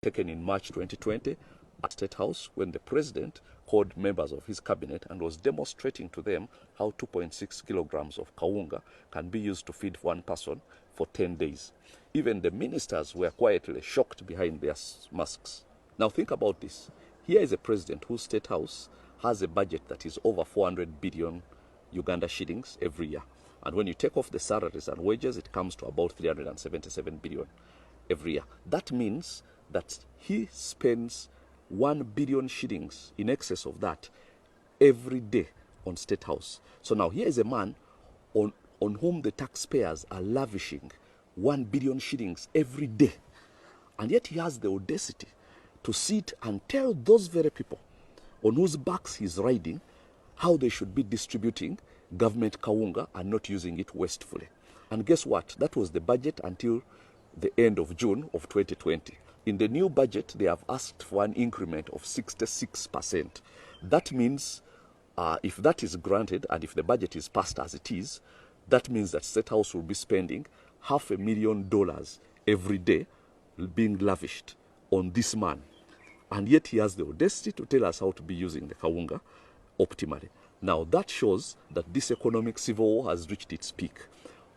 taken in March 2020 at State House when the president called members of his cabinet and was demonstrating to them how 2.6 kilograms of kawunga can be used to feed one person for 10 days. Even the ministers were quietly shocked behind their masks. Now think about this. Here is a president whose State House has a budget that is over 400 billion Uganda shillings every year. And when you take off the salaries and wages, it comes to about 377 billion every year. That means that he spends 1 billion shillings in excess of that every day on State House. So now here is a man on whom the taxpayers are lavishing 1 billion shillings every day. And yet he has the audacity to sit and tell those very people on whose backs he's riding how they should be distributing government kawunga and not using it wastefully. And guess what? That was the budget until the end of June of 2020. In the new budget, they have asked for an increment of 66%. That means if that is granted and if the budget is passed as it is, that means that State House will be spending $500,000 every day being lavished on this man. And yet he has the audacity to tell us how to be using the kawunga optimally. Now that shows that this economic civil war has reached its peak.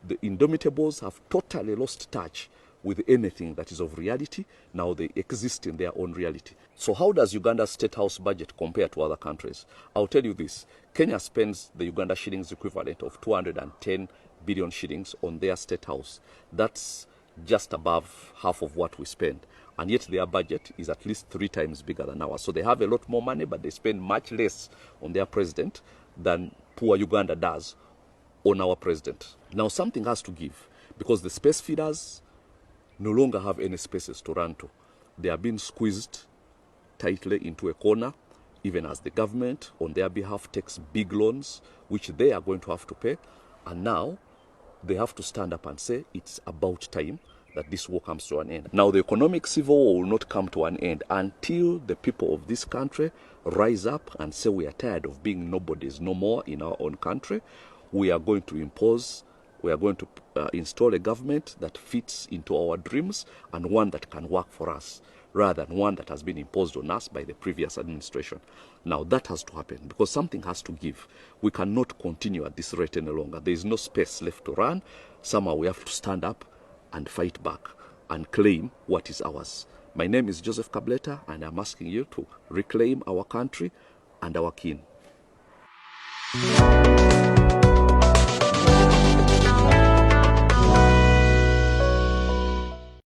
The Indomitables have totally lost touch with anything that is of reality. Now they exist in their own reality. So how does Uganda's State House budget compare to other countries? I'll tell you this. Kenya spends the Uganda shillings equivalent of 210 billion shillings on their State House. That's just above half of what we spend. And yet their budget is at least 3 times bigger than ours. So they have a lot more money, but they spend much less on their president than poor Uganda does on our president. Now something has to give, because the space feeders no longer have any spaces to run to. They are being squeezed tightly into a corner, even as the government on their behalf takes big loans, which they are going to have to pay. And now they have to stand up and say it's about time that this war comes to an end. Now the economic civil war will not come to an end until the people of this country rise up and say we are tired of being nobodies no more in our own country. We are going to install a government that fits into our dreams and one that can work for us, rather than one that has been imposed on us by the previous administration. Now that has to happen because something has to give. We cannot continue at this rate any longer. There is no space left to run. Somehow we have to stand up and fight back and claim what is ours. My name is Joseph KABULATA, and I'm asking you to reclaim our country and our kin.